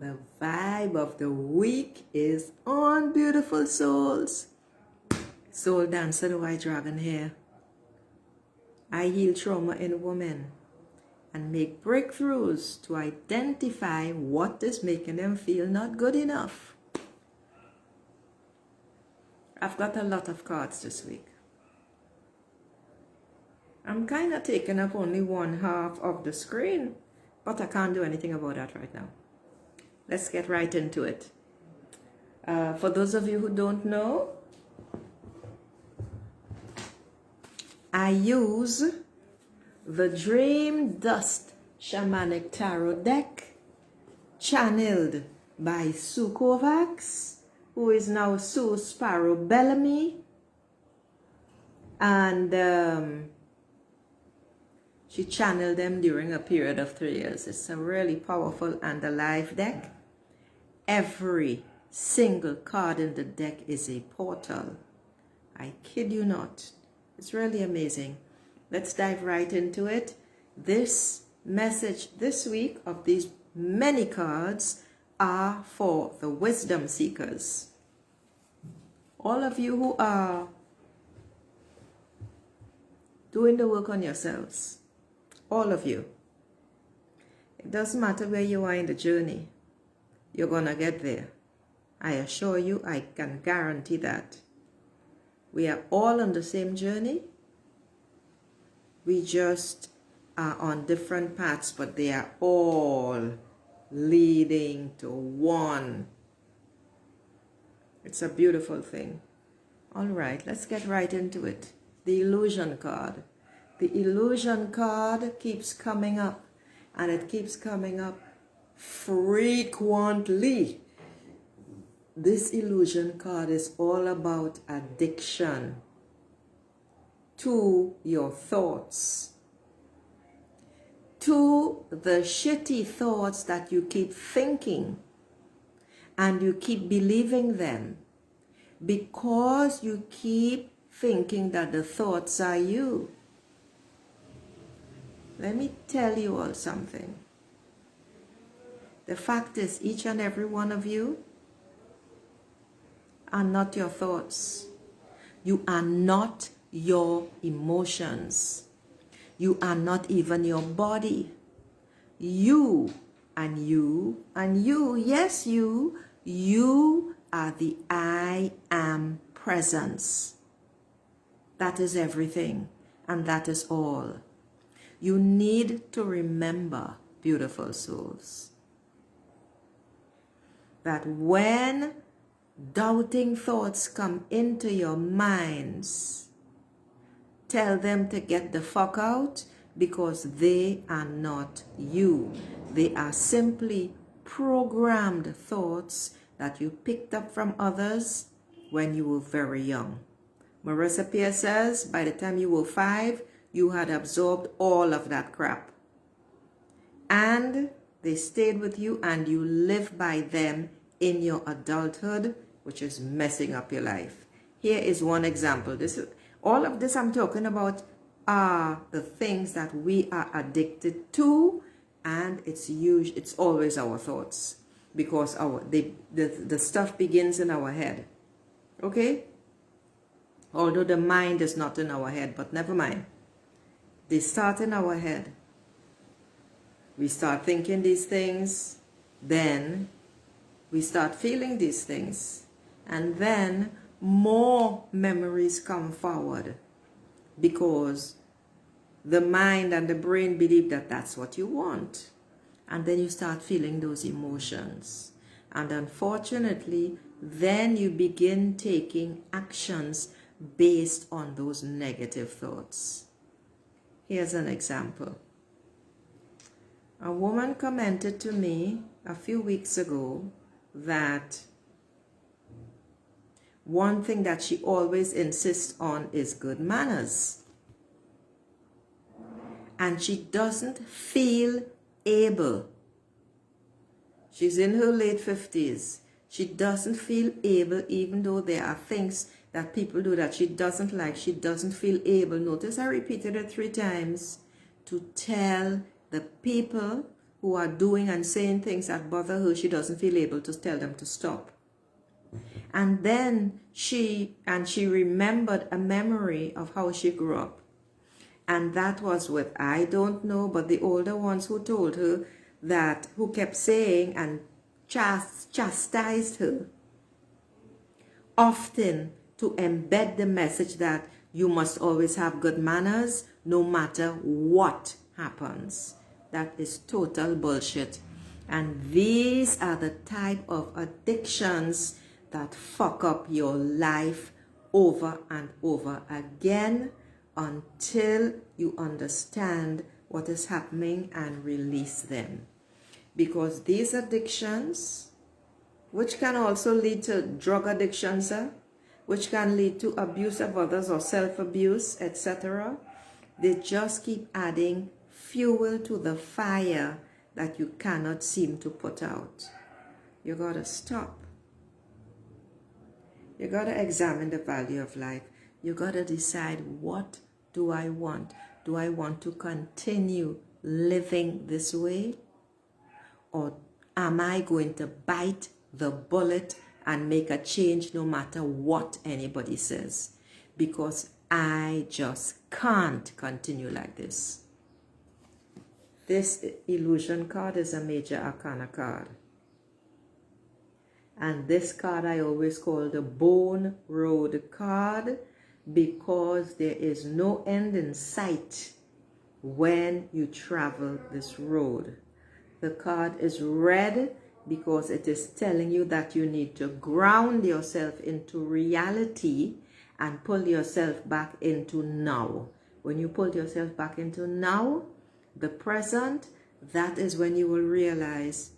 The vibe of the week is on, beautiful souls. Soul dancer, the white dragon here. I heal trauma in women and make breakthroughs to identify what is making them feel not good enough. I've got a lot of cards this week. I'm kind of taking up only one half of the screen, but I can't do anything about that right now. Let's get right into it. For those of you who don't know, I use the Dream Dust Shamanic Tarot deck, channeled by Sue Kovacs, who is now Sue Sparrow Bellamy, and she channeled them during a period of 3 years. It's a really powerful and alive deck. Every single card in the deck is a portal. I kid you not. It's really amazing. Let's dive right into it. This message this week of these many cards are for the wisdom seekers. All of you who are doing the work on yourselves. All of you. It doesn't matter where you are in the journey. You're gonna get there. I assure you, I can guarantee that. We are all on the same journey. We just are on different paths, but they are all leading to one. It's a beautiful thing. All right, let's get right into it. The illusion card. The illusion card keeps coming up, and it keeps coming up frequently. This illusion card is all about addiction to your thoughts, to the shitty thoughts that you keep thinking and you keep believing them because you keep thinking that the thoughts are you. Let me tell you all something. The fact is, each and every one of you are not your thoughts. You are not your emotions. You are not even your body. You and you and you, yes, you are the I am presence. That is everything, and that is all. You need to remember, beautiful souls, that when doubting thoughts come into your minds, tell them to get the fuck out, because they are not you. They are simply programmed thoughts that you picked up from others when you were very young. Marissa Peer says by the time you were 5, you had absorbed all of that crap. And they stayed with you, and you live by them in your adulthood, which is messing up your life. Here is one example. All of this I'm talking about are the things that we are addicted to, and it's always our thoughts, because the stuff begins in our head. Okay? Although the mind is not in our head, but never mind. They start in our head. We start thinking these things, then we start feeling these things, and then more memories come forward because the mind and the brain believe that that's what you want, and then you start feeling those emotions, and unfortunately then you begin taking actions based on those negative thoughts. Here's an example. A woman commented to me a few weeks ago that one thing that she always insists on is good manners. And she doesn't feel able. She's in her late 50s. She doesn't feel able, even though there are things that people do that she doesn't like. She doesn't feel able. Notice I repeated it 3 times, to tell the people who are doing and saying things that bother her, she doesn't feel able to tell them to stop. And then she remembered a memory of how she grew up. And that was with, I don't know, but the older ones who told her that, who kept saying and chastised her, often to embed the message that you must always have good manners no matter what happens. That is total bullshit. And these are the type of addictions that fuck up your life over and over again until you understand what is happening and release them. Because these addictions, which can also lead to drug addictions, which can lead to abuse of others or self-abuse, etc., they just keep adding fuel to the fire that you cannot seem to put out. You gotta stop. You gotta examine the value of life. You gotta decide, what do I want? Do I want to continue living this way? Or am I going to bite the bullet and make a change no matter what anybody says? Because I just can't continue like this. This illusion card is a major arcana card. And this card I always call the Bone Road card, because there is no end in sight when you travel this road. The card is red because it is telling you that you need to ground yourself into reality and pull yourself back into now. When you pull yourself back into now, the present, that is when you will realize,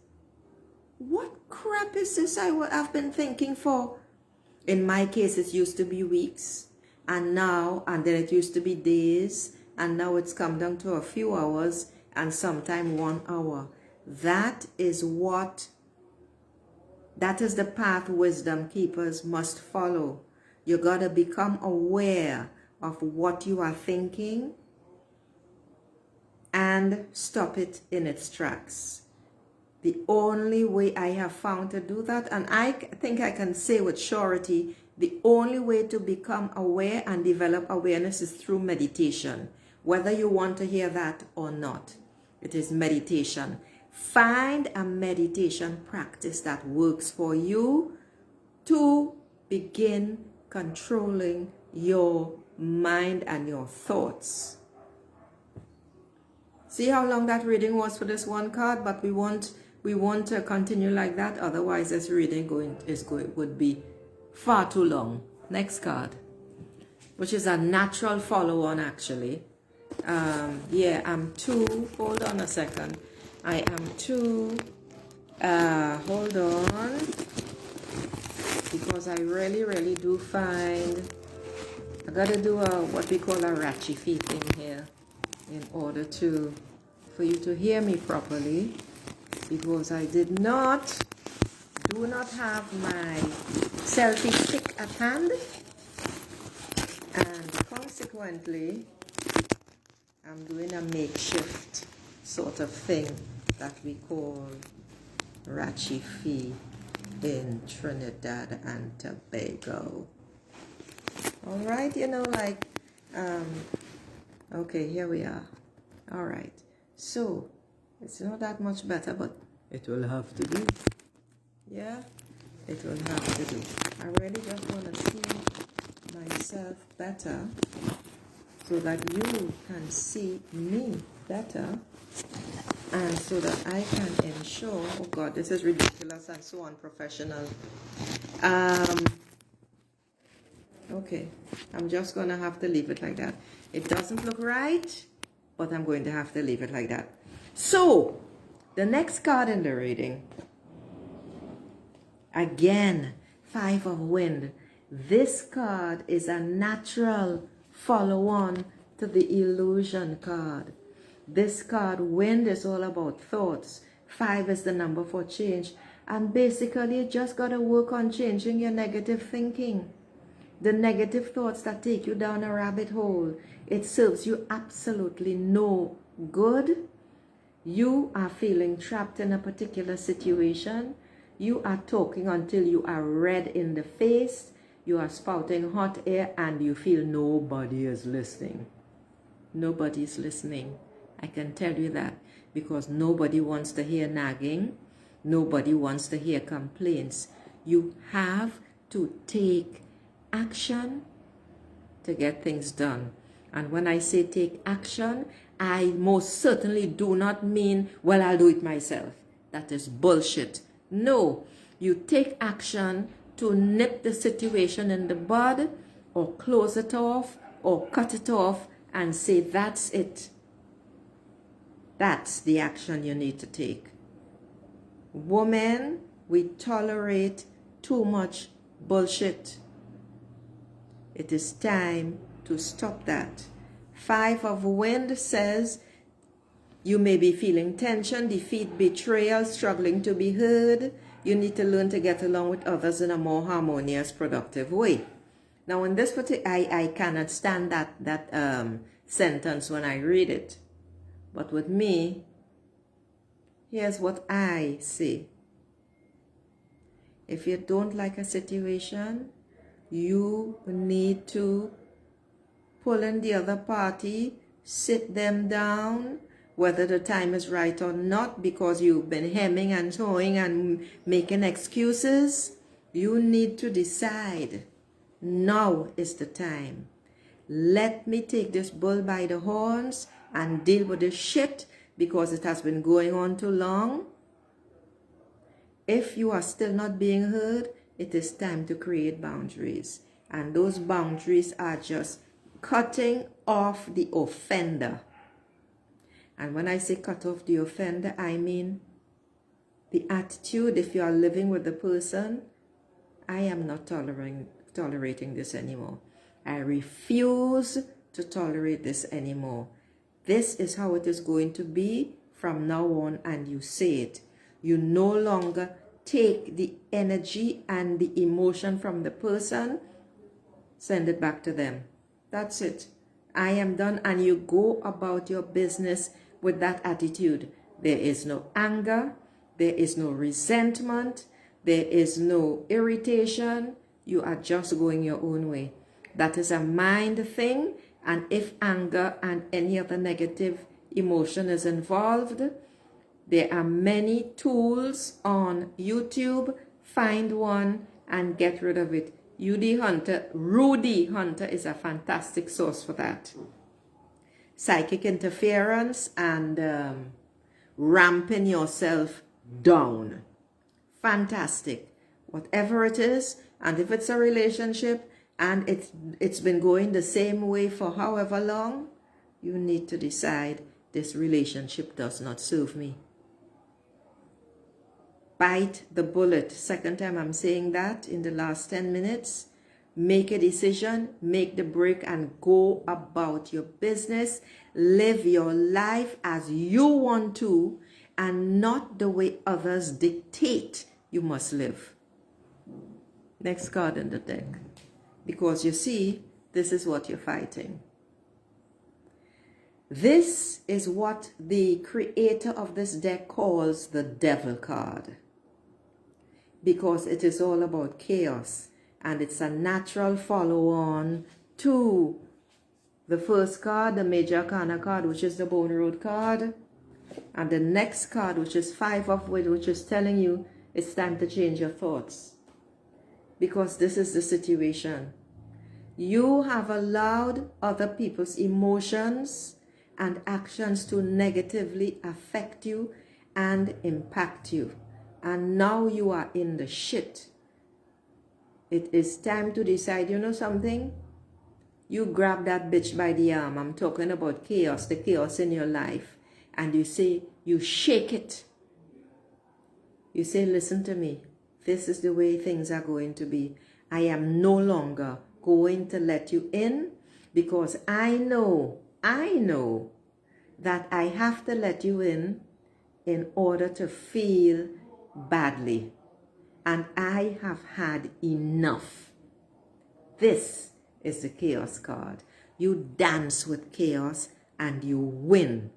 what crap is this I've been thinking for? In my case, it used to be weeks, and then it used to be days, and now it's come down to a few hours, and sometime 1 hour. That is the path wisdom keepers must follow. You gotta become aware of what you are thinking and stop it in its tracks. The only way I have found to do that, and I think I can say with surety, the only way to become aware and develop awareness is through meditation. Whether you want to hear that or not, it is meditation. Find a meditation practice that works for you to begin controlling your mind and your thoughts. See how long that reading was for this one card, but we want to continue like that, otherwise this reading would be far too long. Next card, which is a natural follow-on actually. Hold on a second. I am too, hold on, because I really do find, I gotta do what we call a ratchy feet thing here in order for you to hear me properly, because I do not have my selfie stick at hand, and consequently I'm doing a makeshift sort of thing that we call ratchy feet in Trinidad and Tobago. All right, okay, here we are. All right, so it's not that much better, but it will have to do. Yeah, it will have to do. I really just want to see myself better so that you can see me better, and so that I can ensure, oh God, this is ridiculous and so unprofessional. Okay, I'm just going to have to leave it like that. It doesn't look right, but I'm going to have to leave it like that. So, the next card in the reading, again, Five of Wind. This card is a natural follow-on to the illusion card. This card, Wind, is all about thoughts. 5 is the number for change. And basically, you just got to work on changing your negative thinking. The negative thoughts that take you down a rabbit hole. It serves you absolutely no good. You are feeling trapped in a particular situation. You are talking until you are red in the face. You are spouting hot air and you feel nobody is listening. Nobody is listening. I can tell you that, because nobody wants to hear nagging. Nobody wants to hear complaints. You have to take action to get things done. And when I say take action, I most certainly do not mean, well, I'll do it myself. That is bullshit. No, you take action to nip the situation in the bud, or close it off, or cut it off, and say, that's it. That's the action you need to take. Women, we tolerate too much bullshit. It is time to stop that. 5 of Wind says, you may be feeling tension, defeat, betrayal, struggling to be heard. You need to learn to get along with others in a more harmonious, productive way. Now, in this particular, I cannot stand that sentence when I read it. But with me, here's what I say. If you don't like a situation, you need to pull in the other party, sit them down, whether the time is right or not, because you've been hemming and hawing and making excuses. You need to decide, now is the time. Let me take this bull by the horns and deal with this shit, because it has been going on too long. If you are still not being heard, it is time to create boundaries. And those boundaries are just cutting off the offender. And when I say cut off the offender, I mean the attitude. If you are living with the person, I am not tolerating this anymore. I refuse to tolerate this anymore. This is how it is going to be from now on, and you say it. You no longer take the energy and the emotion from the person, send it back to them. That's it. I am done, and you go about your business with that attitude. There is no anger, there is no resentment, there is no irritation. You are just going your own way. That is a mind thing, and if anger and any other negative emotion is involved, there are many tools on YouTube. Find one and get rid of it. Rudy Hunter is a fantastic source for that. Psychic interference and ramping yourself down. Fantastic. Whatever it is, and if it's a relationship and it's been going the same way for however long, you need to decide, this relationship does not serve me. Bite the bullet. Second time I'm saying that in the last 10 minutes. Make a decision, make the break, and go about your business. Live your life as you want to, and not the way others dictate you must live. Next card in the deck. Because you see, this is what you're fighting. This is what the creator of this deck calls the Devil card. Because it is all about chaos. And it's a natural follow-on to the first card, the Major Arcana card, which is the Bone Road card. And the next card, which is 5 of Wind, which is telling you it's time to change your thoughts. Because this is the situation. You have allowed other people's emotions and actions to negatively affect you and impact you. And now you are in the shit. It is time to decide, you know something? You grab that bitch by the arm. I'm talking about chaos, the chaos in your life. And you say, you shake it. You say, listen to me. This is the way things are going to be. I am no longer going to let you in, because I know that I have to let you in order to feel badly. And I have had enough. This is the Chaos card. You dance with chaos and you win.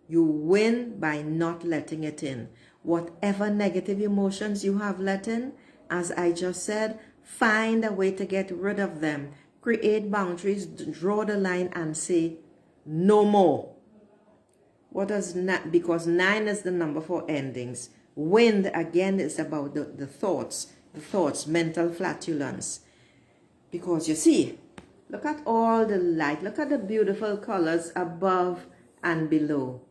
You win by not letting it in. Whatever negative emotions you have let in, as I just said, find a way to get rid of them. Create boundaries, draw the line and say, no more. What does not? Because 9 is the number for endings. Wind, again, is about the thoughts, mental flatulence. Because you see, look at all the light, look at the beautiful colors above and below.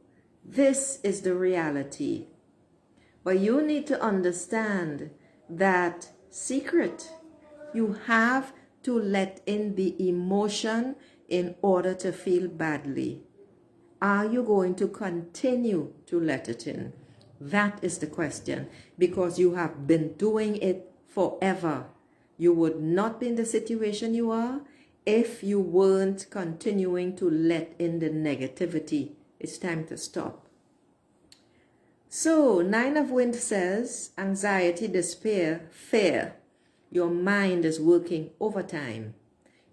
This is the reality. But you need to understand that secret. You have to let in the emotion in order to feel badly. Are you going to continue to let it in? That is the question, because you have been doing it forever. You would not be in the situation you are if you weren't continuing to let in the negativity. It's time to stop. So, 9 of Wind says, anxiety, despair, fear. Your mind is working overtime,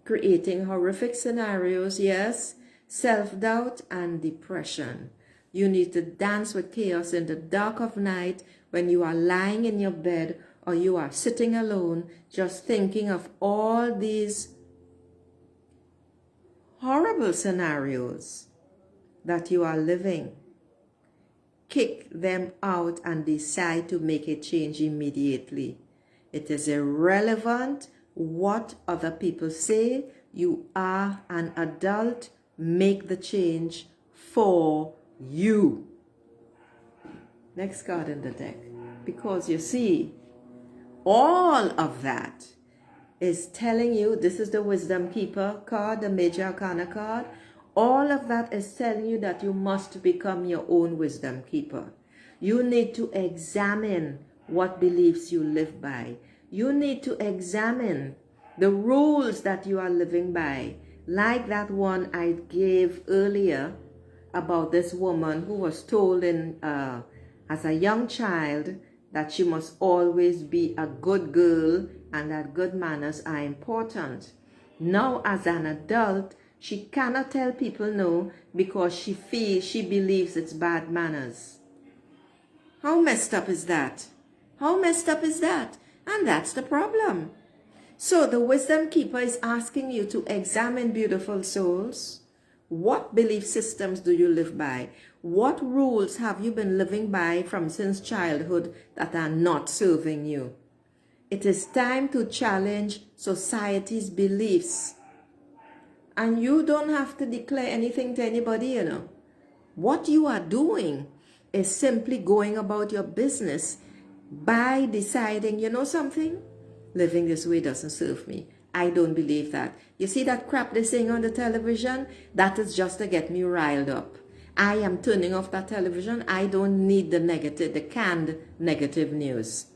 creating horrific scenarios, yes, self-doubt and depression. You need to dance with chaos in the dark of night when you are lying in your bed or you are sitting alone, just thinking of all these horrible scenarios that you are living. Kick them out and decide to make a change immediately. It is irrelevant what other people say. You are an adult. Make the change for you. Next card in the deck. Because you see, all of that is telling you, this is the Wisdom Keeper card, the Major Arcana card. All of that is telling you that you must become your own wisdom keeper. You need to examine what beliefs you live by. You need to examine the rules that you are living by. Like that one I gave earlier about this woman who was told as a young child that she must always be a good girl and that good manners are important. Now as an adult, she cannot tell people no because she believes it's bad manners. How messed up is that? How messed up is that? And that's the problem. So the Wisdom Keeper is asking you to examine, beautiful souls. What belief systems do you live by? What rules have you been living by since childhood that are not serving you? It is time to challenge society's beliefs. And you don't have to declare anything to anybody, you know. What you are doing is simply going about your business by deciding, you know something? Living this way doesn't serve me. I don't believe that. You see that crap they're saying on the television? That is just to get me riled up. I am turning off that television. I don't need the canned negative news.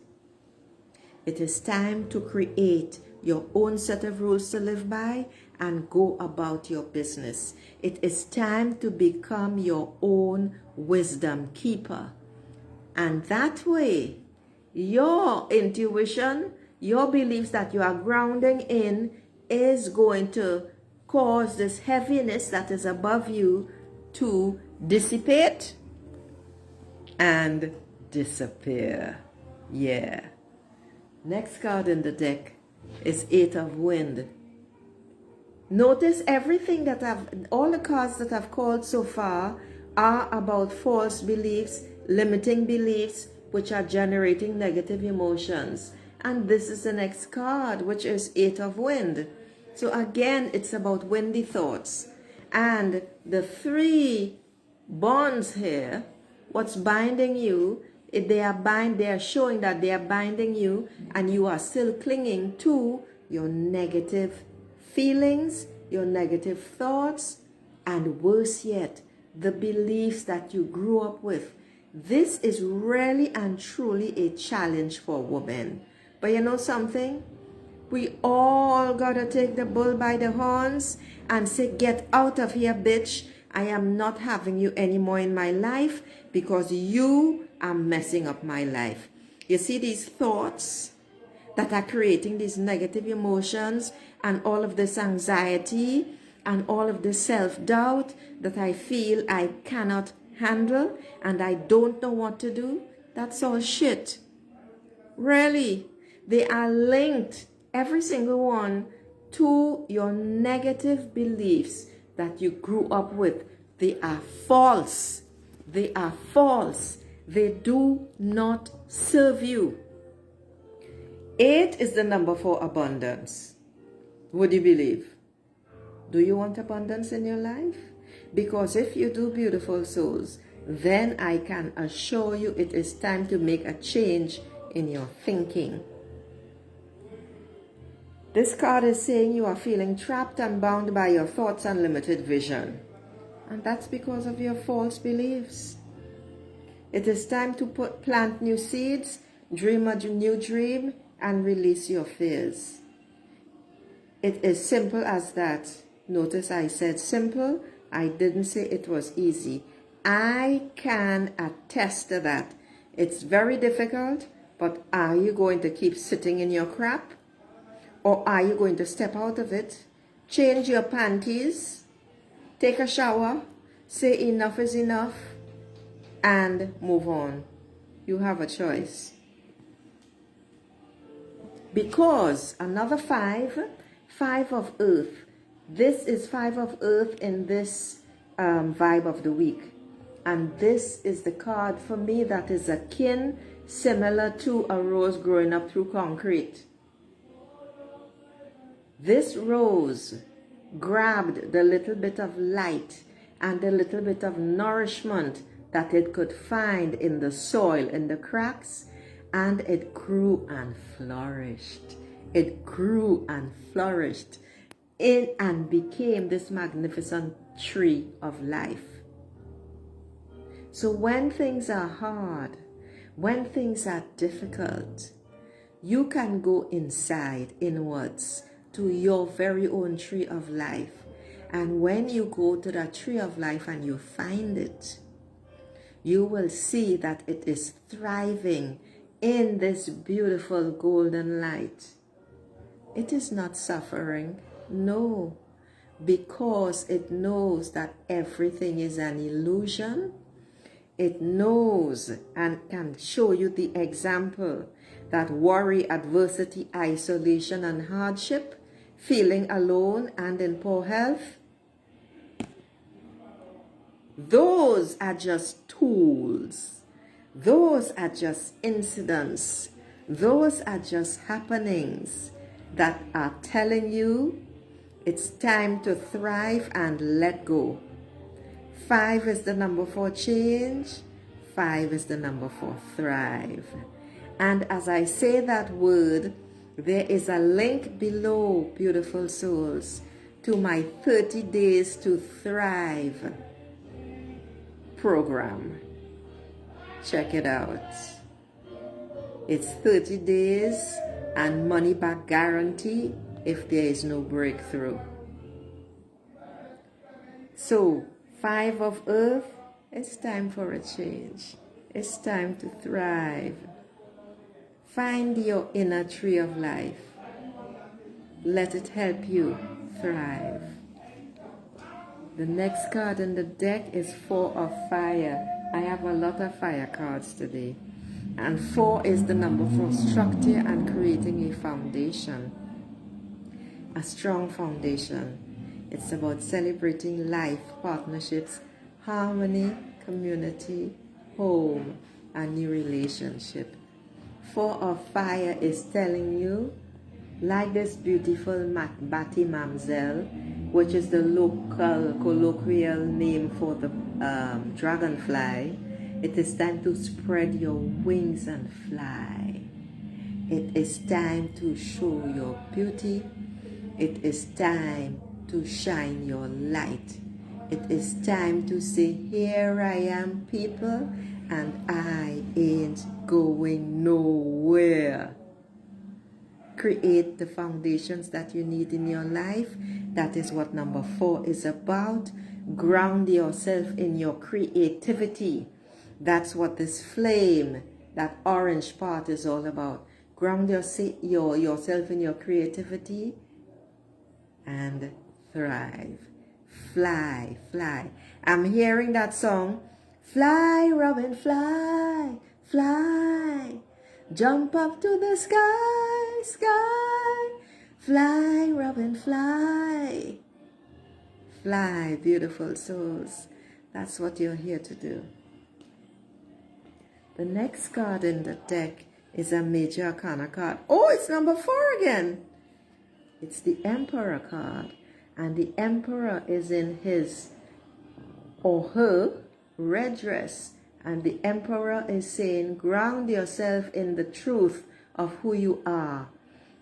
It is time to create your own set of rules to live by and go about your business. It is time to become your own wisdom keeper. And that way, your intuition, your beliefs that you are grounding in is going to cause this heaviness that is above you to dissipate and disappear. Yeah. Next card in the deck is 8 of Wind. Notice everything all the cards that I've called so far are about false beliefs, limiting beliefs, which are generating negative emotions. And this is the next card, which is 8 of Wind. So again, it's about windy thoughts. And the 3 bonds here, what's binding you, they are showing that they are binding you and you are still clinging to your negative feelings, your negative thoughts, and worse yet, the beliefs that you grew up with. This is really and truly a challenge for women. But you know something? We all gotta take the bull by the horns and say, get out of here, bitch. I am not having you anymore in my life because you are messing up my life. You see these thoughts that are creating these negative emotions and all of this anxiety and all of this self-doubt that I feel I cannot handle and I don't know what to do, that's all shit. Really, they are linked, every single one, to your negative beliefs that you grew up with. They are false. They are false. They do not serve you. 8 is the number for abundance. Would you believe? Do you want abundance in your life? Because if you do, beautiful souls, then I can assure you it is time to make a change in your thinking. This card is saying you are feeling trapped and bound by your thoughts and limited vision. And that's because of your false beliefs. It is time to plant new seeds, dream a new dream, and release your fears. It is simple as that. Notice I said simple. I didn't say it was easy. I can attest to that. It's very difficult, but are you going to keep sitting in your crap? Or are you going to step out of it, change your panties, take a shower, say enough is enough, and move on? You have a choice. Because another 5 of earth. This is 5 of earth in this vibe of the week. And this is the card for me that is akin, similar to a rose growing up through concrete. This rose grabbed the little bit of light and the little bit of nourishment that it could find in the soil, in the cracks, and it grew and flourished. It grew and flourished and became this magnificent tree of life. So when things are hard, when things are difficult, you can go inside, inwards, to your very own tree of life. And when you go to that tree of life and you find it, you will see that it is thriving in this beautiful golden light. It is not suffering, no, because it knows that everything is an illusion. It knows and can show you the example that worry, adversity, isolation, and hardship, feeling alone and in poor health, those are just tools. Those are just incidents. Those are just happenings that are telling you it's time to thrive and let go. 5 is the number for change. 5 is the number for thrive. And as I say that word, there is a link below, beautiful souls, to my 30 Days to Thrive program. Check it out. It's 30 days and money back guarantee if there is no breakthrough. So, 5 of earth, it's time for a change. It's time to thrive. Find your inner tree of life. Let it help you thrive. The next card in the deck is 4 of fire. I have a lot of fire cards today. And 4 is the number for structure and creating a foundation. A strong foundation. It's about celebrating life, partnerships, harmony, community, home, and new relationship. 4 of fire is telling you, like this beautiful Bati Mamzelle, which is the local colloquial name for the dragonfly, it is time to spread your wings and fly. It is time to show your beauty. It is time to shine your light. It is time to say, here I am, people, and I ain't going nowhere. Create the foundations that you need in your life. That is what number 4 is about. Ground yourself in your creativity. That's what this flame, that orange part, is all about. Ground yourself in your creativity and thrive. Fly, fly. I'm hearing that song, Fly, Robin, fly, fly. Jump up to the sky, sky. Fly, Robin, fly. Fly, beautiful souls. That's what you're here to do. The next card in the deck is a Major Arcana card. Oh, it's number 4 again. It's the Emperor card. And the Emperor is in his or her red dress. And the Emperor is saying, ground yourself in the truth of who you are.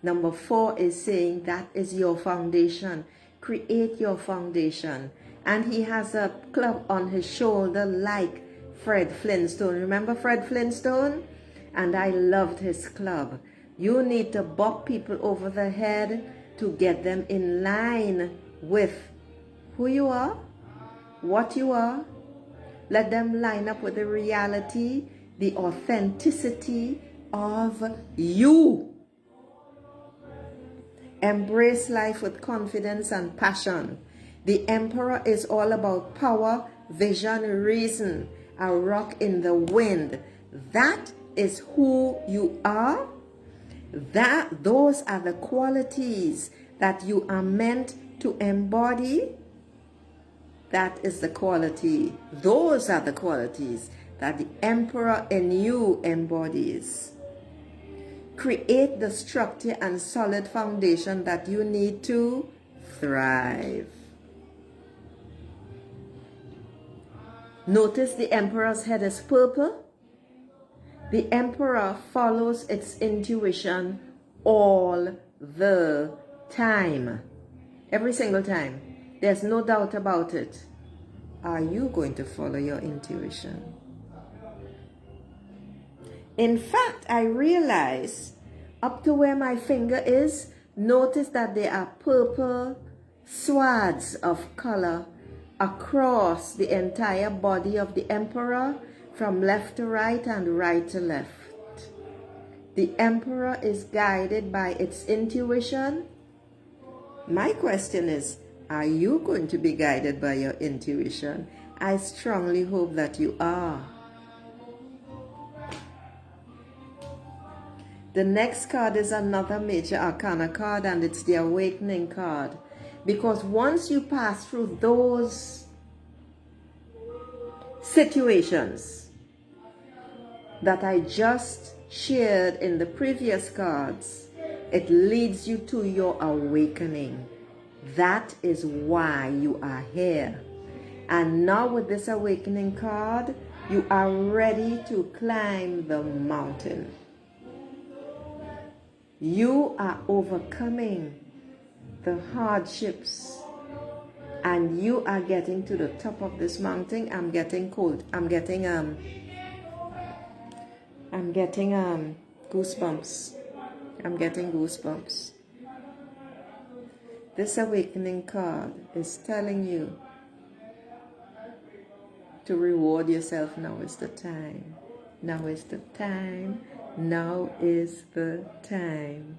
Number 4 is saying that is your foundation. Create your foundation. And he has a club on his shoulder like Fred Flintstone. Remember Fred Flintstone? And I loved his club. You need to bop people over the head to get them in line with who you are, what you are. Let them line up with the reality, the authenticity of you. Embrace life with confidence and passion. The Emperor is all about power, vision, reason, a rock in the wind. That is who you are. Those are the qualities that you are meant to embody. That is the quality. Those are the qualities that the Emperor in you embodies. Create the structure and solid foundation that you need to thrive. Notice the Emperor's head is purple. The Emperor follows its intuition all the time. Every single time. There's no doubt about it. Are you going to follow your intuition? In fact, I realize up to where my finger is, notice that there are purple swaths of color across the entire body of the Emperor, from left to right and right to left. The Emperor is guided by its intuition. My question is, are you going to be guided by your intuition? I strongly hope that you are. The next card is another Major Arcana card, and it's the Awakening card. Because once you pass through those situations that I just shared in the previous cards, it leads you to your awakening. That is why you are here. And now with this Awakening card, you are ready to climb the mountain. You are overcoming the hardships, and you are getting to the top of this mountain. I'm getting cold. I'm getting goosebumps. I'm getting goosebumps. This Awakening card is telling you to reward yourself. Now is the time. Now is the time. Now is the time.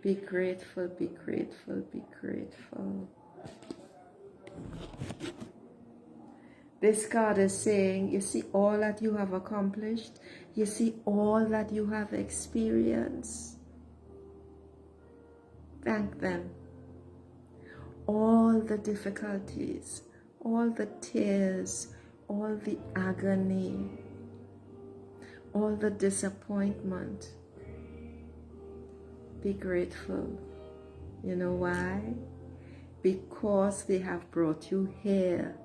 Be grateful, be grateful, be grateful. This card is saying, you see all that you have accomplished. You see all that you have experienced. Thank them. All the difficulties, all the tears, all the agony, all the disappointment. Be grateful. You know why? Because they have brought you here.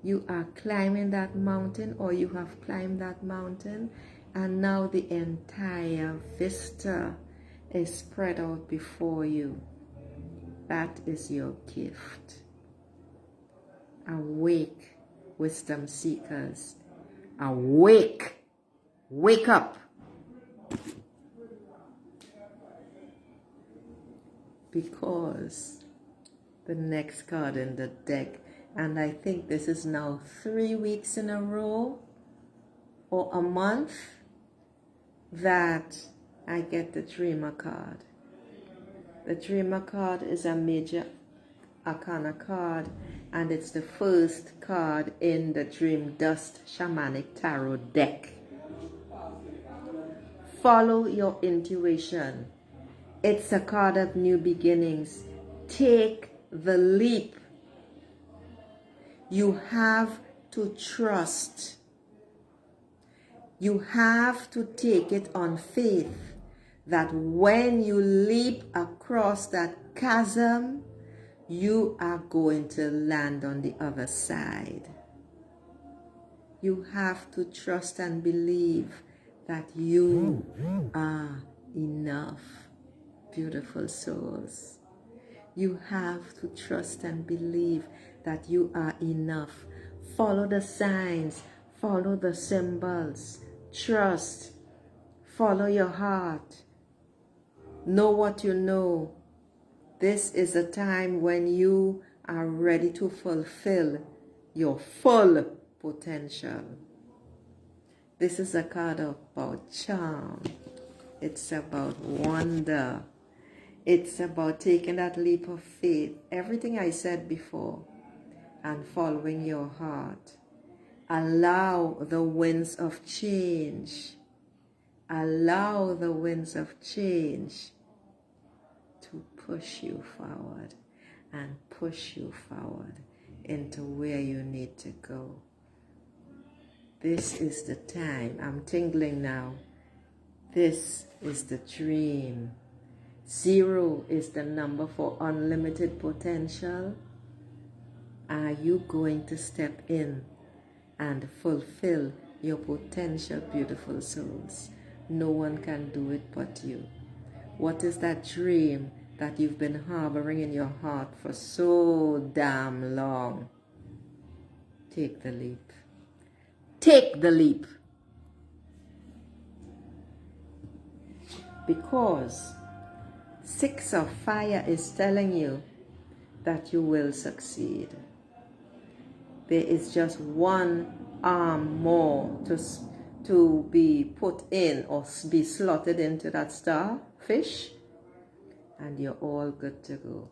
You are climbing that mountain, or you have climbed that mountain, and now the entire vista is spread out before you. That is your gift. Awake, wisdom seekers. Awake. Wake up. Because the next card in the deck, and I think this is now 3 weeks in a row or a month that I get the Dreamer card. The Dreamer card is a Major Arcana card. and it's the first card in the Dream Dust Shamanic Tarot deck. Follow your intuition. It's a card of new beginnings. Take the leap. You have to trust. You have to take it on faith that when you leap across that chasm, you are going to land on the other side. You have to trust and believe that you are enough, beautiful souls. You have to trust and believe that you are enough. Follow the signs, follow the symbols, trust, follow your heart. Know what you know. This is a time when you are ready to fulfill your full potential. This is a card about charm. It's about wonder. It's about taking that leap of faith. Everything I said before, and following your heart. Allow the winds of change. Allow the winds of change to push you forward and push you forward into where you need to go. This is the time. I'm tingling now. This is the dream. 0 is the number for unlimited potential. Are you going to step in and fulfill your potential, beautiful souls? No one can do it but you. What is that dream that you've been harboring in your heart for so damn long? Take the leap. Take the leap. Because 6 of fire is telling you that you will succeed. There is just one arm more to be put in or be slotted into that starfish, and you're all good to go.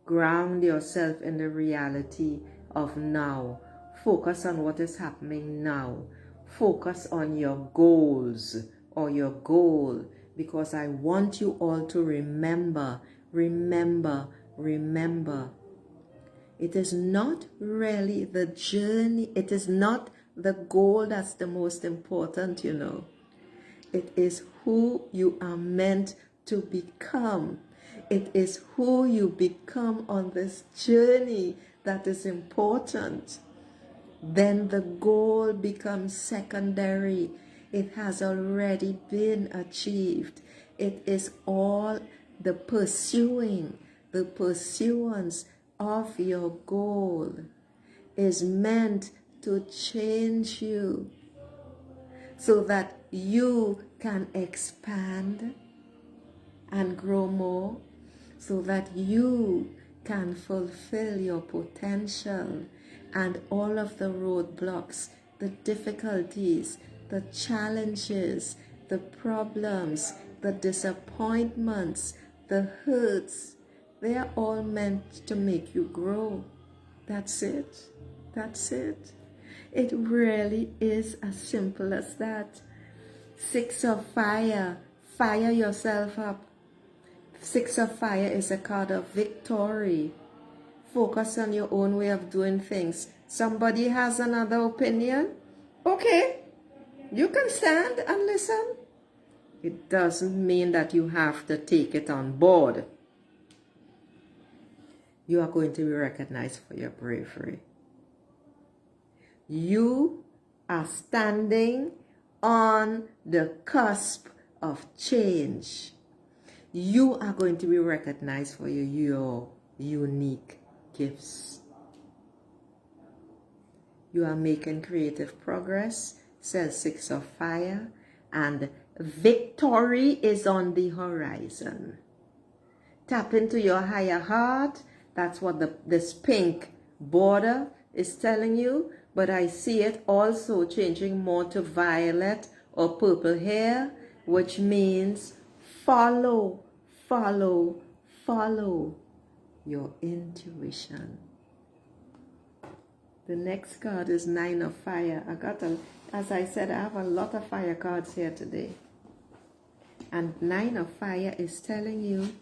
Ground yourself in the reality of now. Focus on what is happening now. Focus on your goals or your goal, because I want you all to remember. It is not really the journey. It is not the goal that's the most important, you know. It is who you are meant to become. It is who you become on this journey that is important. Then the goal becomes secondary. It has already been achieved. It is all the pursuing, the pursuance of your goal is meant to change you so that you can expand and grow more, so that you can fulfill your potential, and all of the roadblocks, the difficulties, the challenges, the problems, the disappointments, the hurts, they are all meant to make you grow. That's it. That's it. It really is as simple as that. 6 of fire. Fire yourself up. 6 of fire is a card of victory. Focus on your own way of doing things. Somebody has another opinion? Okay. You can stand and listen. It doesn't mean that you have to take it on board. You are going to be recognized for your bravery. You are standing on the cusp of change. You are going to be recognized for your unique gifts. You are making creative progress, says 6 of fire, and victory is on the horizon. Tap into your higher heart. That's what this pink border is telling you. But I see it also changing more to violet or purple hair, which means follow your intuition. The next card is Nine of Fire. As I said, I have a lot of fire cards here today. And Nine of Fire is telling you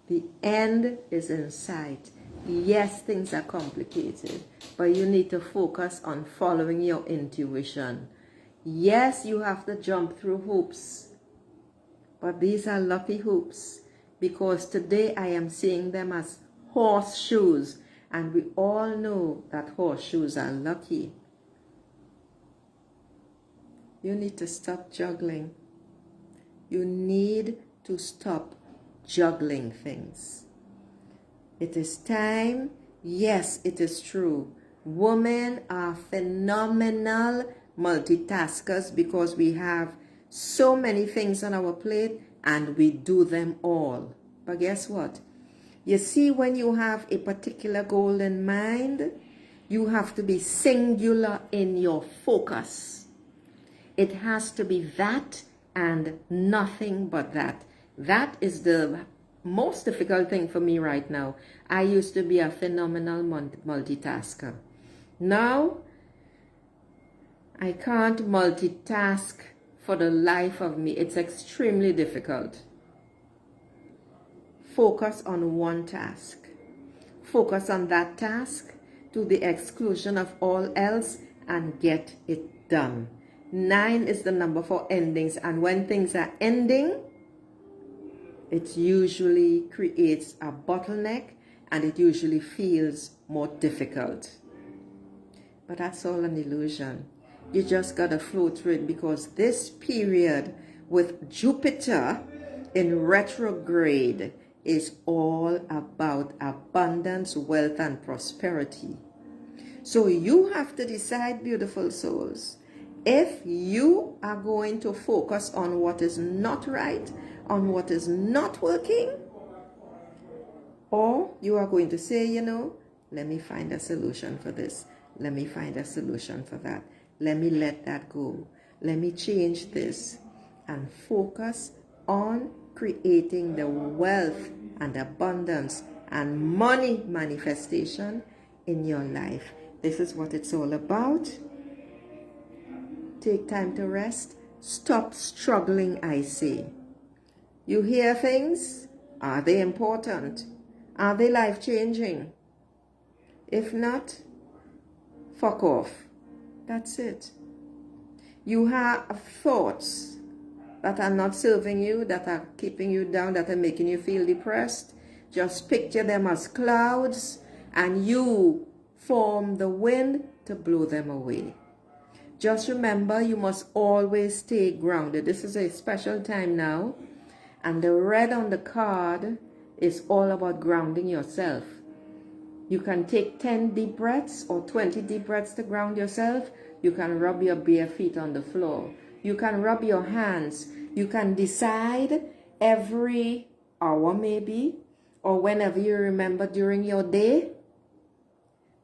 the end is in sight. Yes, things are complicated, but you need to focus on following your intuition. Yes, you have to jump through hoops, but these are lucky hoops, because today I am seeing them as horseshoes, and we all know that horseshoes are lucky. You need to stop juggling. You need to stop juggling things. It is time. Yes, it is true. Women are phenomenal multitaskers because we have so many things on our plate and we do them all. But guess what? You see, when you have a particular goal in mind, you have to be singular in your focus. It has to be that and nothing but that. That is the most difficult thing for me right now. I used to be a phenomenal multitasker. Now, I can't multitask for the life of me. It's extremely difficult. Focus on one task. Focus on that task to the exclusion of all else and get it done. 9 is the number for endings, and when things are ending, it usually creates a bottleneck and it usually feels more difficult. But that's all an illusion. You just gotta flow through it, because this period with Jupiter in retrograde is all about abundance, wealth, and prosperity. So you have to decide, beautiful souls, if you are going to focus on what is not right, on what is not working, or you are going to say, you know, let me find a solution for this. Let me find a solution for that. Let me let that go. Let me change this and focus on creating the wealth and abundance and money manifestation in your life. This is what it's all about. Take time to rest. Stop struggling, I say. You hear things? Are they important? Are they life-changing? If not, fuck off. That's it. You have thoughts that are not serving you, that are keeping you down, that are making you feel depressed. Just picture them as clouds, and you form the wind to blow them away. Just remember, you must always stay grounded. This is a special time now, and the red on the card is all about grounding yourself. You can take 10 deep breaths or 20 deep breaths to ground yourself. You can rub your bare feet on the floor. You can rub your hands. You can decide every hour maybe, or whenever you remember during your day,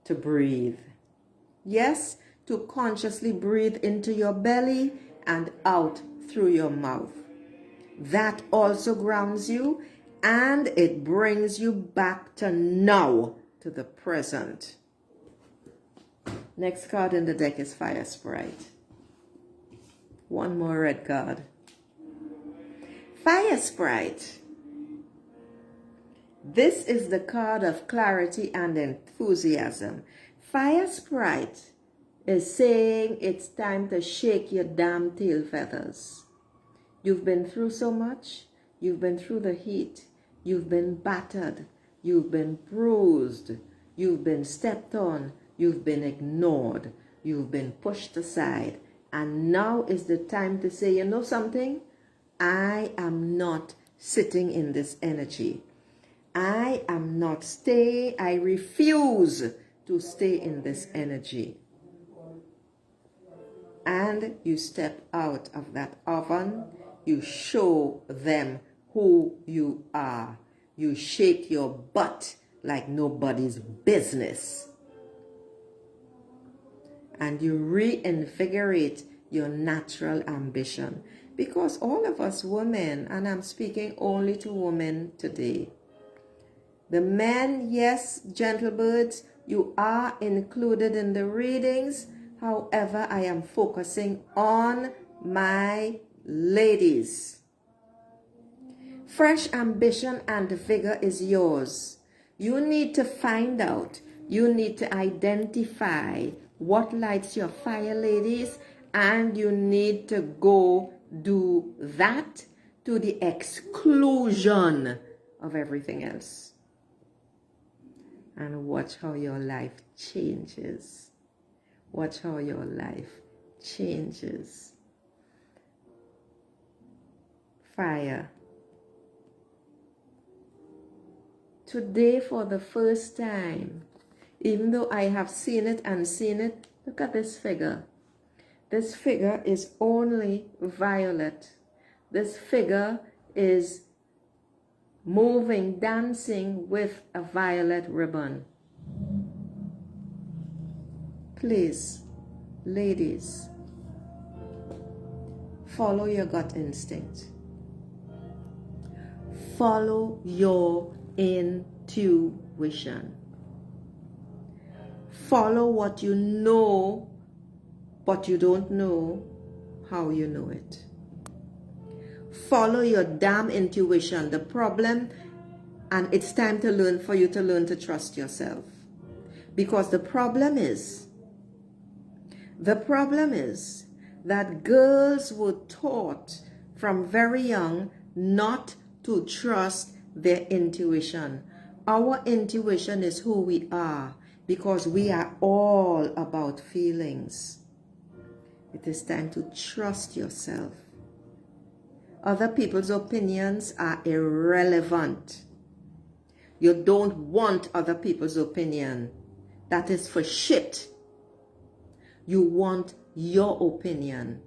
to breathe. Yes, to consciously breathe into your belly and out through your mouth. That also grounds you, and it brings you back to now, to the present. Next card in the deck is Fire Sprite. One more red card. Fire Sprite. This is the card of clarity and enthusiasm. Fire Sprite is saying it's time to shake your damn tail feathers. You've been through so much. You've been through the heat. You've been battered. You've been bruised. You've been stepped on. You've been ignored. You've been pushed aside. And now is the time to say, you know something? I am not sitting in this energy. I am not staying. I refuse to stay in this energy. And you step out of that oven. You show them who you are. You shake your butt like nobody's business. And you reinvigorate your natural ambition. Because all of us women, and I'm speaking only to women today, the men, yes, gentle birds, You are included in the readings. However, I am focusing on my ladies. Fresh ambition and vigor is yours. You need to find out, you need to identify what lights your fire, ladies, and you need to go do that to the exclusion of everything else. And watch how your life changes. Watch how your life changes. Fire. Today, for the first time, even though I have seen it and seen it, look at this figure. This figure is only violet. This figure is moving, dancing with a violet ribbon. Please, ladies, follow your gut instinct. Follow your intuition. Follow what you know, but you don't know how you know it. Follow your damn intuition. The problem, and it's time to learn for you to learn to trust yourself. Because the problem is that girls were taught from very young not to trust their intuition. Our intuition is who we are because we are all about feelings. It is time to trust yourself. Other people's opinions are irrelevant. You don't want other people's opinion. That is for shit. You want your opinion.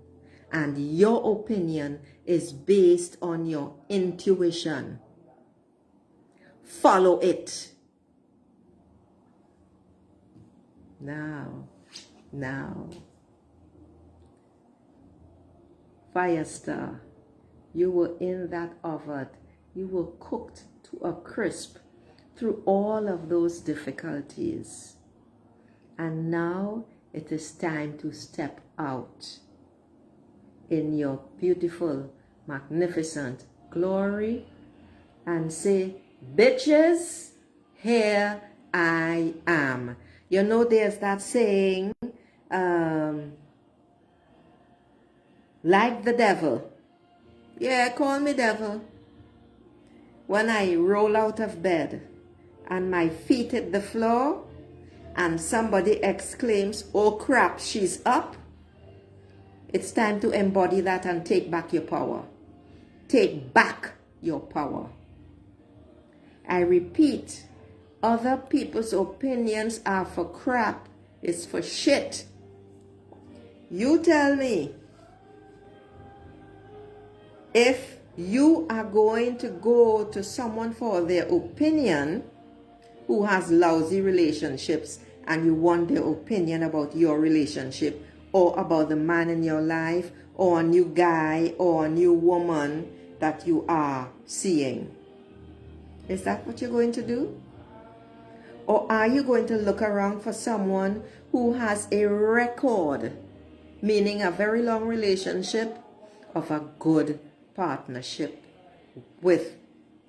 And your opinion is based on your intuition. Follow it. Now. Firestar, you were in that oven. You were cooked to a crisp through all of those difficulties. And now it is time to step out in your beautiful, magnificent glory and say, bitches, here I am. You know, there's that saying, like the devil. Yeah, call me devil. When I roll out of bed and my feet hit the floor and somebody exclaims, oh crap, she's up. It's time to embody that and take back your power. Take back your power. I repeat, other people's opinions are for crap. It's for shit. You tell me, if you are going to go to someone for their opinion who has lousy relationships and you want their opinion about your relationship or about the man in your life or a new guy or a new woman that you are seeing, is that what you're going to do? Or are you going to look around for someone who has a record, meaning a very long relationship, of a good partnership with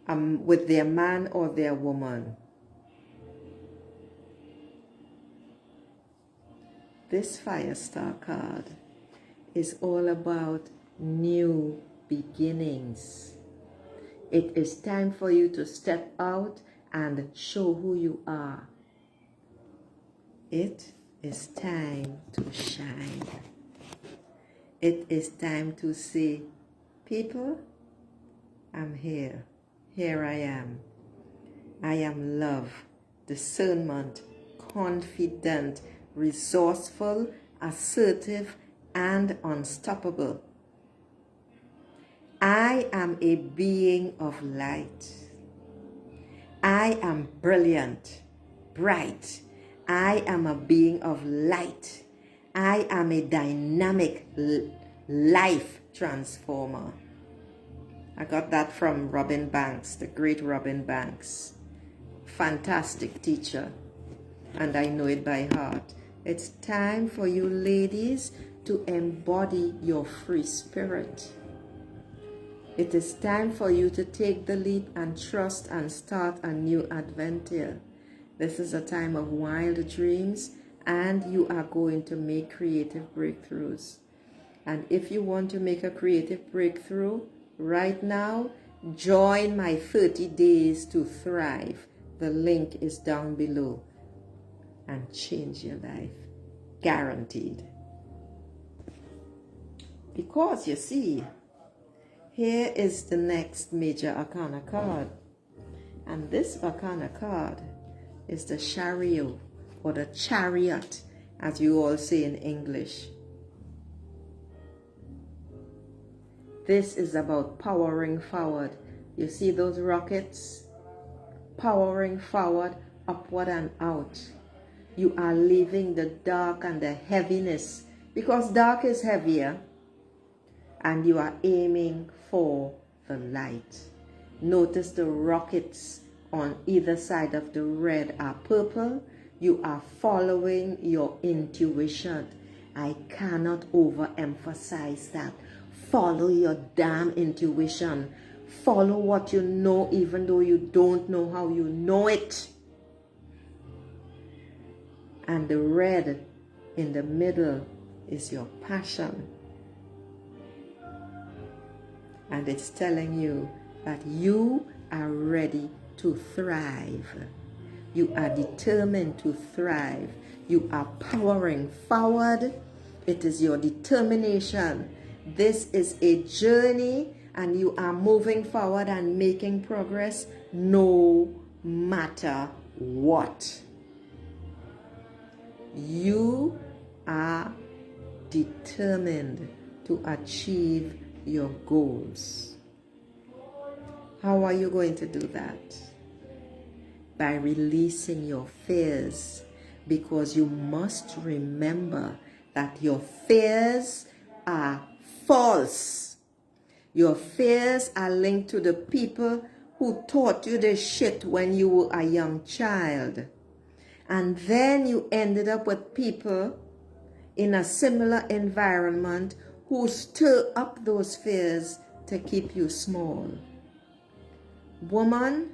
their man or their woman? This Firestar card is all about new beginnings. It is time for you to step out and show who you are. It is time to shine. It is time to say, people, I'm here. Here I am. I am love, discernment, confident, resourceful, assertive, and unstoppable. I am a being of light. I am brilliant, bright. I am a being of light. I am a dynamic life transformer. I got that from Robin Banks, the great Robin Banks. Fantastic teacher. and I know it by heart. It's time for you ladies to embody your free spirit. It is time for you to take the leap and trust and start a new adventure. This is a time of wild dreams, and you are going to make creative breakthroughs. And if you want to make a creative breakthrough right now, join my 30 Days to Thrive. The link is down below. And change your life. Guaranteed. Because you see, here is the next major arcana card. And this arcana card is the chariot, or the chariot, as you all say in English. This is about powering forward. You see those rockets? Powering forward, upward and out. You are leaving the dark and the heaviness, because dark is heavier, and you are aiming for the light. Notice the rockets on either side of the red are purple. You are following your intuition. I cannot overemphasize that. Follow your damn intuition. Follow what you know, even though you don't know how you know it. And the red in the middle is your passion. And it's telling you that you are ready to thrive. You are determined to thrive. You are powering forward. It is your determination. This is a journey, and you are moving forward and making progress no matter what. You are determined to achieve your goals. How are you going to do that? By releasing your fears, because you must remember that your fears are false. Your fears are linked to the people who taught you this shit when you were a young child. And then you ended up with people in a similar environment who stir up those fears to keep you small. Woman,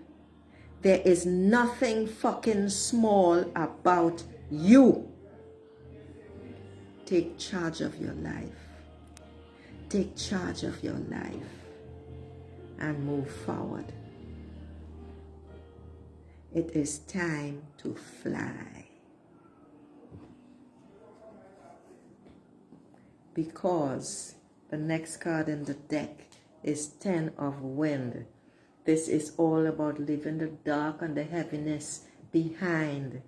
there is nothing fucking small about you. Take charge of your life. Take charge of your life and move forward. It is time to fly. Because the next card in the deck is 10 of Wind. This is all about leaving the dark and the heaviness behind.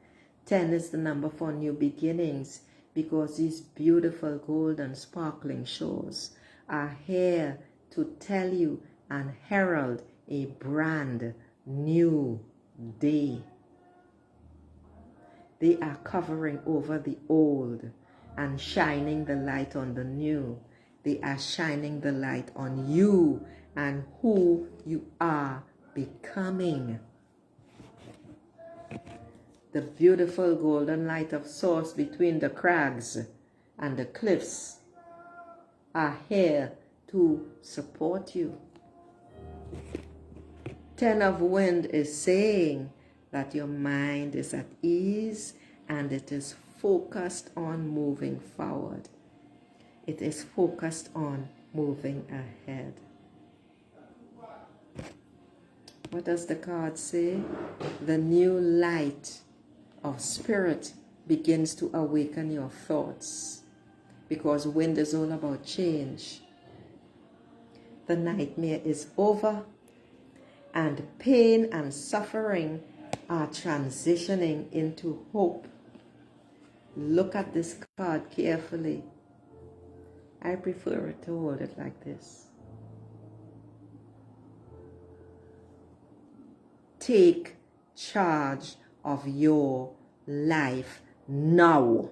10 is the number for new beginnings, because these beautiful golden sparkling shores are here to tell you and herald a brand new day. They are covering over the old and shining the light on the new. They are shining the light on you and who you are becoming. The beautiful golden light of source between the crags and the cliffs are here to support you. 10 of Wind is saying that your mind is at ease and it is focused on moving forward. It is focused on moving ahead. What does the card say? The new light of spirit begins to awaken your thoughts, because wind is all about change. The nightmare is over, and pain and suffering are transitioning into hope. Look at this card carefully. I prefer it to hold it like this. Take charge of your life now.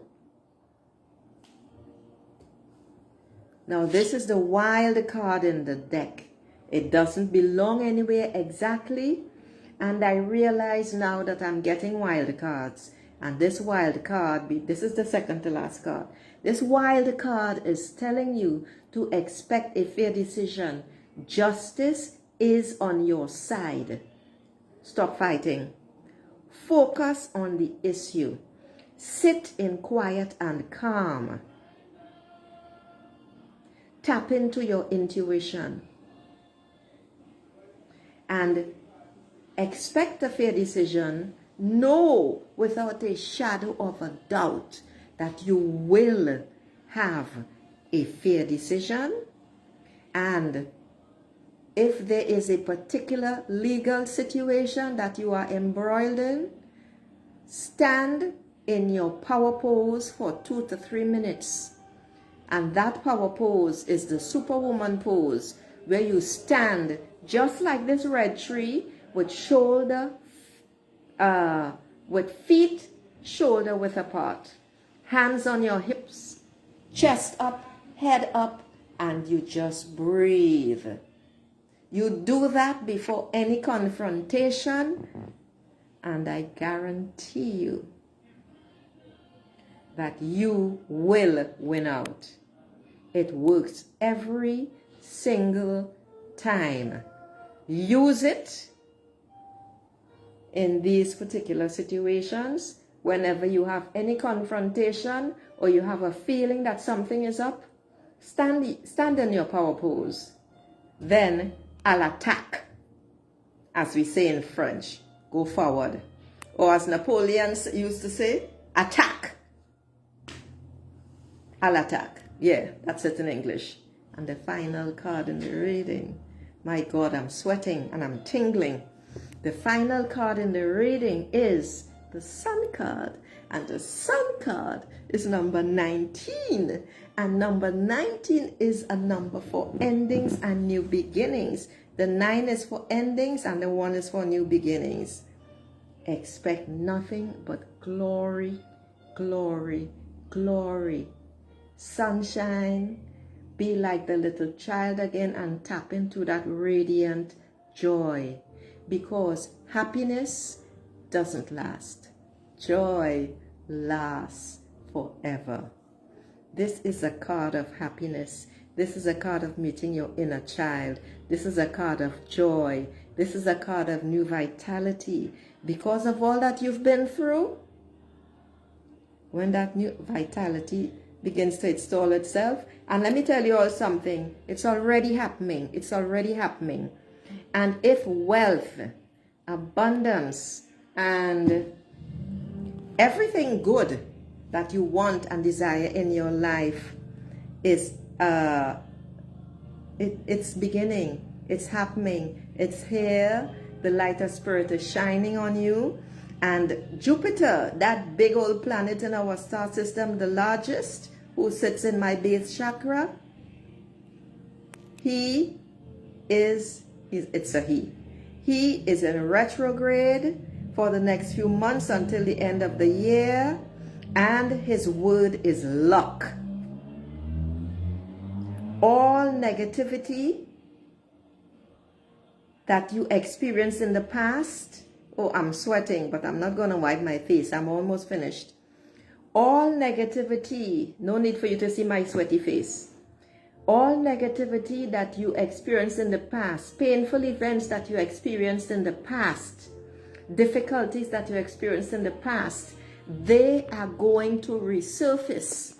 Now this is the wild card in the deck. It doesn't belong anywhere exactly, and I realize now that I'm getting wild cards And this wild card, this is the second to last card. This wild card is telling you to expect a fair decision. Justice is on your side. Stop fighting. Focus on the issue. Sit in quiet and calm. Tap into your intuition. And expect a fair decision. Know without a shadow of a doubt that you will have a fair decision. And if there is a particular legal situation that you are embroiled in, stand in your power pose for 2 to 3 minutes. And that power pose is the Superwoman pose, where you stand just like this red tree with with feet shoulder width apart, hands on your hips, chest up, head up, and you just breathe. You do that before any confrontation, and I guarantee you that you will win out. It works every single time. Use it in these particular situations. Whenever you have any confrontation or you have a feeling that something is up, stand in your power pose. Then I'll attack, as we say in French. Go forward. Or as Napoleon used to say, attack. I'll attack. Yeah, that's it in English. And the final card in the reading. My God, I'm sweating and I'm tingling. The final card in the reading is the Sun card. And the Sun card is number 19. And number 19 is a number for endings and new beginnings. The 9 is for endings and the 1 is for new beginnings. Expect nothing but glory, glory, glory. Sunshine. Be like the little child again and tap into that radiant joy. Because happiness doesn't last. Joy lasts forever. This is a card of happiness. This is a card of meeting your inner child. This is a card of joy. This is a card of new vitality. Because of all that you've been through, when that new vitality begins to install itself, and let me tell you all something, it's already happening. It's already happening. And if wealth, abundance, and everything good that you want and desire in your life is it's beginning, it's happening, it's here. The light of spirit is shining on you. And Jupiter, that big old planet in our star system, the largest, who sits in my base chakra, he is in retrograde for the next few months until the end of the year, and his word is luck. All negativity that you experienced in the past, oh, I'm sweating, but I'm not going to wipe my face. I'm almost finished. All negativity, no need for you to see my sweaty face. All negativity that you experienced in the past, painful events that you experienced in the past, difficulties that you experienced in the past, they are going to resurface.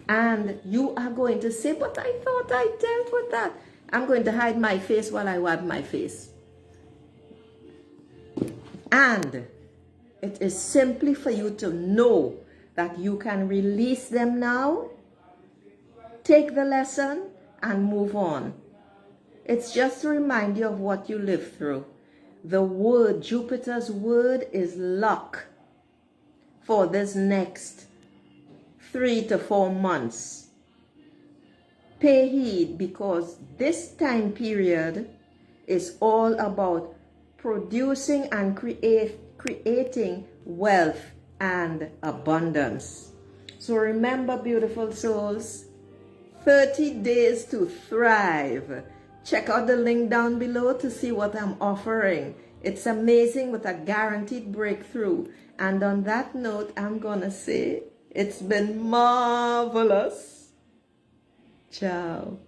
And you are going to say, but I thought I dealt with that. I'm going to hide my face while I wipe my face. And it is simply for you to know that you can release them now, take the lesson, and move on. It's just to remind you of what you lived through. The word, Jupiter's word, is luck for this next 3 to 4 months. Pay heed, because this time period is all about producing and creating wealth and abundance. So remember, beautiful souls, 30 days to thrive. Check out the link down below to see what I'm offering. It's amazing, with a guaranteed breakthrough. And on that note, I'm going to say it's been marvelous. Ciao.